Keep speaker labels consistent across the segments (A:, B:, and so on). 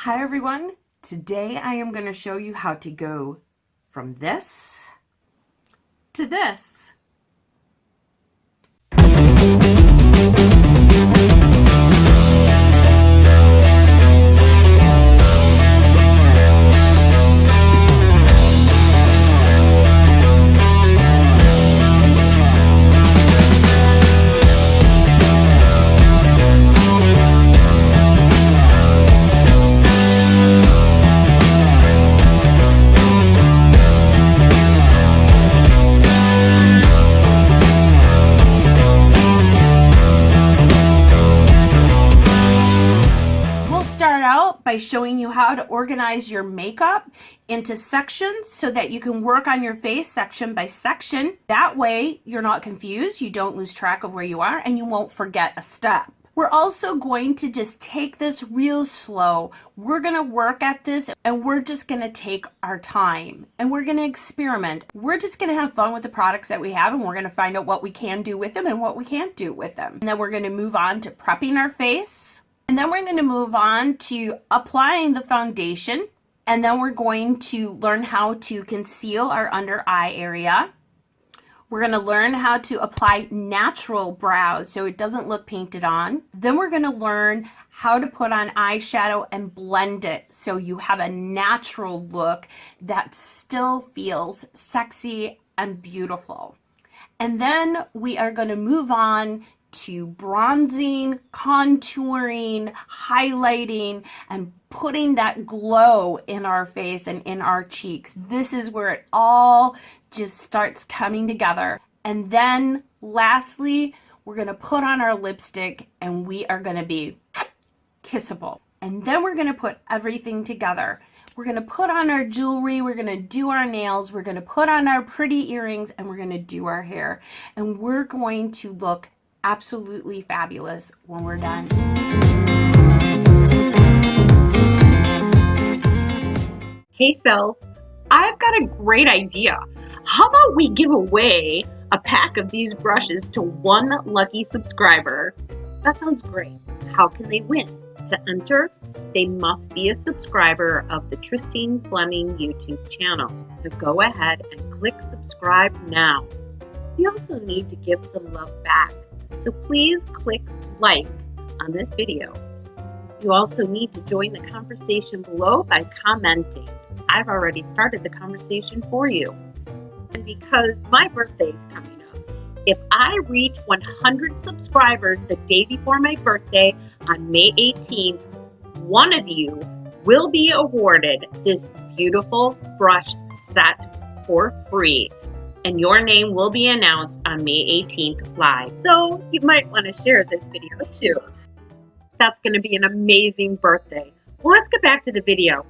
A: Hi everyone, today I am going to show you how to go from this to this. By showing you how to organize your makeup into sections so that you can work on your face section by section. That way you're not confused, you don't lose track of where you are, and you won't forget a step. We're also going to just take this real slow. We're going to work at this and we're just going to take our time and we're going to experiment. We're just going to have fun with the products that we have, and we're going to find out what we can do with them and what we can't do with them. And then we're going to move on to prepping our face. And then we're going to move on to applying the foundation. And then we're going to learn how to conceal our under eye area. We're going to learn how to apply natural brows so it doesn't look painted on. Then we're going to learn how to put on eyeshadow and blend it so you have a natural look that still feels sexy and beautiful. And then we are going to move on to bronzing, contouring, highlighting, and putting that glow in our face and in our cheeks. This is where it all just starts coming together. And then lastly, we're going to put on our lipstick and we are going to be kissable. And then we're going to put everything together. We're going to put on our jewelry, we're going to do our nails, we're going to put on our pretty earrings, and we're going to do our hair. And we're going to look absolutely fabulous when we're done.
B: Hey self, I've got a great idea. How about we give away a pack of these brushes to one lucky subscriber? That sounds great. How can they win? To enter, they must be a subscriber of the Christine Fleming YouTube channel. So go ahead and click subscribe now. You also need to give some love back. So please click like on this video. You also need to join the conversation below by commenting. I've already started the conversation for you. And because my birthday is coming up, if I reach 100 subscribers the day before my birthday on May 18th, one of you will be awarded this beautiful brush set for free. And your name will be announced on May 18th live. So you might want to share this video too. That's going to be an amazing birthday. Well, let's get back to the video.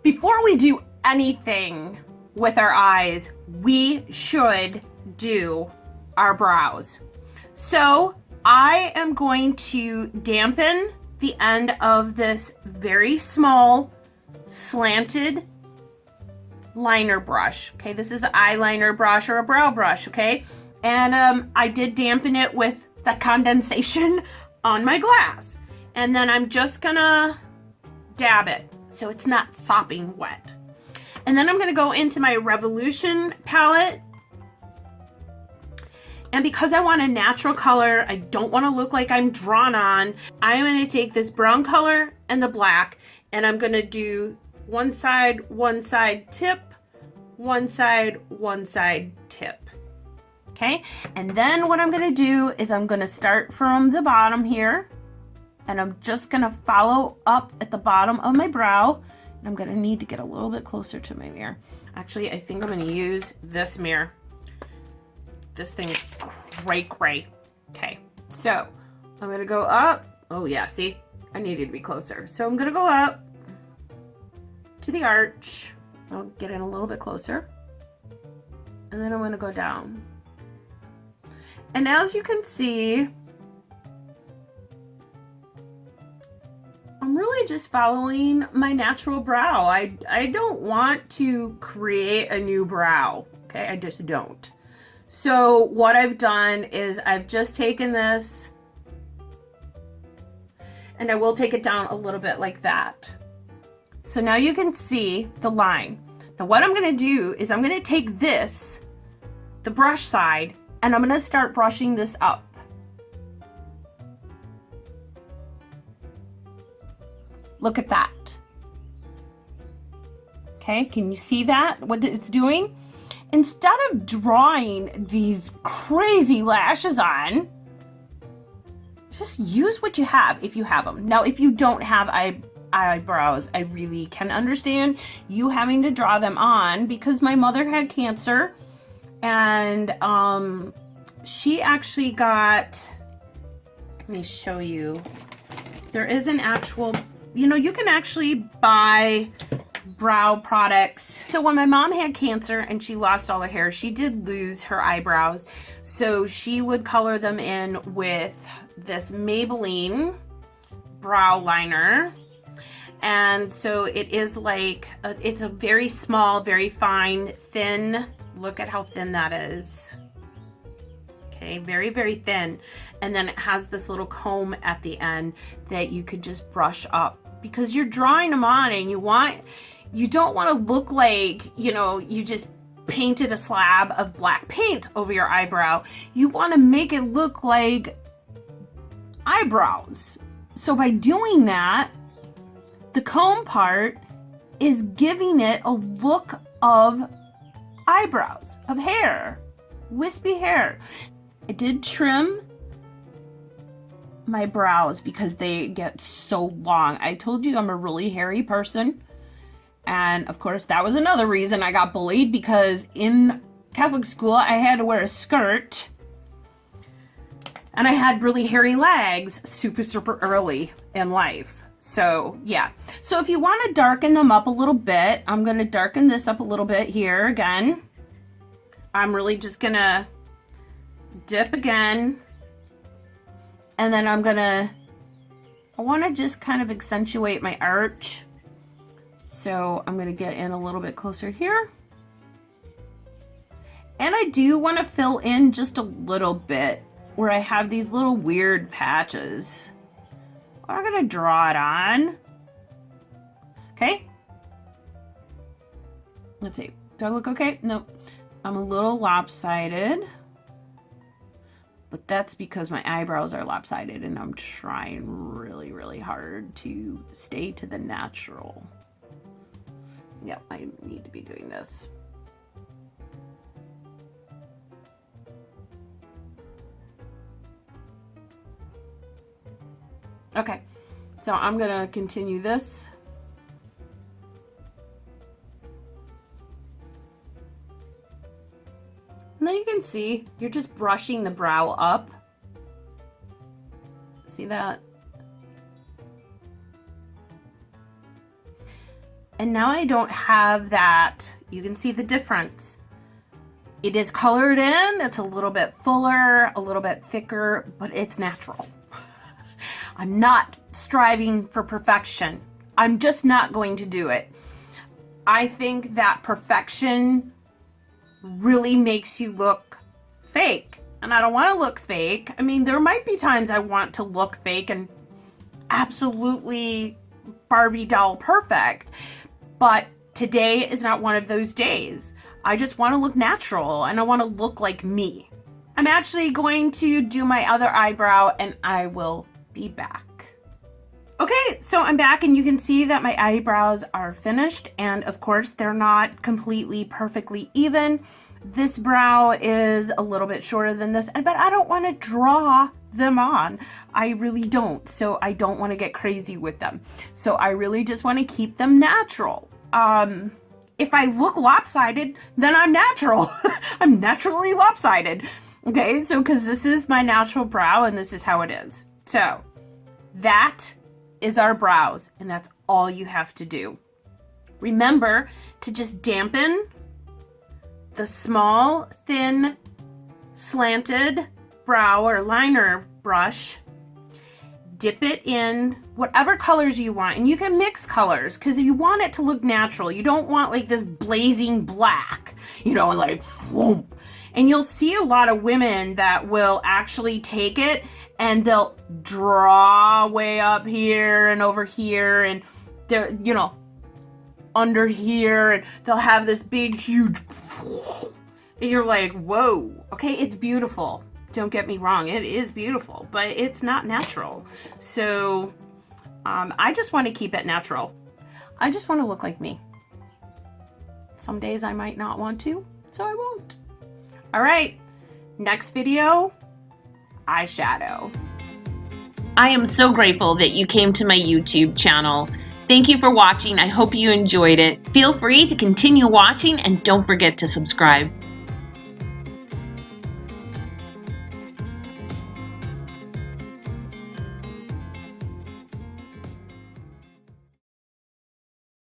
A: Before we do anything with our eyes, we should do our brows. So I am going to dampen the end of this very small slanted liner brush. Okay, this is an eyeliner brush or a brow brush. Okay, and I did dampen it with the condensation on my glass, and then I'm just gonna dab it so it's not sopping wet. And then I'm gonna go into my Revolution palette, and because I want a natural color, I don't want to look like I'm drawn on, I'm gonna take this brown color and the black, and I'm gonna do one side tip, one side tip. Okay, and then what I'm going to do is I'm going to start from the bottom here, and I'm just going to follow up at the bottom of my brow. And I'm going to need to get a little bit closer to my mirror. Actually, I think I'm going to use this mirror. This thing is cray. Okay, so I'm going to go up. Oh yeah, see, I needed to be closer. So I'm going to go up to the arch. I'll get in a little bit closer, and then I'm going to go down. And as you can see, I'm really just following my natural brow. I don't want to create a new brow. Okay, I just don't. So what I've done is I've just taken this, and I will take it down a little bit like that. So now you can see the line. Now what I'm gonna do is I'm gonna take this, the brush side, and I'm gonna start brushing this up. Look at that. Okay, can you see that, what it's doing? Instead of drawing these crazy lashes on, just use what you have if you have them. Now, if you don't have eyebrows, I really can understand you having to draw them on, because my mother had cancer, and she actually got, let me show you, there is an actual, you know, you can actually buy brow products. So when my mom had cancer and she lost all her hair, she did lose her eyebrows. So she would color them in with this Maybelline brow liner. And so it is like, it's a very small, very fine, thin, look at how thin that is. Okay, very, very thin. And then it has this little comb at the end that you could just brush up, because you're drawing them on and you don't want to look like, you know, you just painted a slab of black paint over your eyebrow. You want to make it look like eyebrows. So by doing that, the comb part is giving it a look of eyebrows, of hair, wispy hair. I did trim my brows because they get so long. I told you I'm a really hairy person. And of course, that was another reason I got bullied, because in Catholic school, I had to wear a skirt. And I had really hairy legs super, super early in life. So yeah. So if you want to darken them up a little bit, I'm going to darken this up a little bit here again. I'm really just going to dip again. And then I want to just kind of accentuate my arch. So I'm going to get in a little bit closer here. And I do want to fill in just a little bit where I have these little weird patches. I'm going to draw it on. Okay. Let's see. Do I look okay? Nope. I'm a little lopsided. But that's because my eyebrows are lopsided and I'm trying really, really hard to stay to the natural. Yep, I need to be doing this. Okay, so I'm gonna continue this. And then you can see, you're just brushing the brow up. See that? And now I don't have that. You can see the difference. It is colored in, it's a little bit fuller, a little bit thicker, but it's natural. I'm not striving for perfection. I'm just not going to do it. I think that perfection really makes you look fake. And I don't want to look fake. I mean, there might be times I want to look fake and absolutely Barbie doll perfect. But today is not one of those days. I just want to look natural and I want to look like me. I'm actually going to do my other eyebrow and I will be back. Okay, so I'm back and you can see that my eyebrows are finished, and of course they're not completely perfectly even. This brow is a little bit shorter than this, but I don't want to draw them on. I really don't. So I don't want to get crazy with them. So I really just want to keep them natural. If I look lopsided, then I'm natural. I'm naturally lopsided. Okay, so because this is my natural brow and this is how it is. So that is our brows, and that's all you have to do. Remember to just dampen the small, thin, slanted brow or liner brush. Dip it in whatever colors you want, and you can mix colors because you want it to look natural. You don't want like this blazing black, you know, and like whoom. And you'll see a lot of women that will actually take it and they'll draw way up here and over here, and they're, you know, under here, and they'll have this big, huge, and you're like, whoa. Okay, it's beautiful. Don't get me wrong, it is beautiful, but it's not natural. So I just want to keep it natural. I just want to look like me. Some days I might not want to, so I won't. All right, next video, eyeshadow. I am so grateful that you came to my YouTube channel. Thank you for watching. I hope you enjoyed it. Feel free to continue watching and don't forget to subscribe.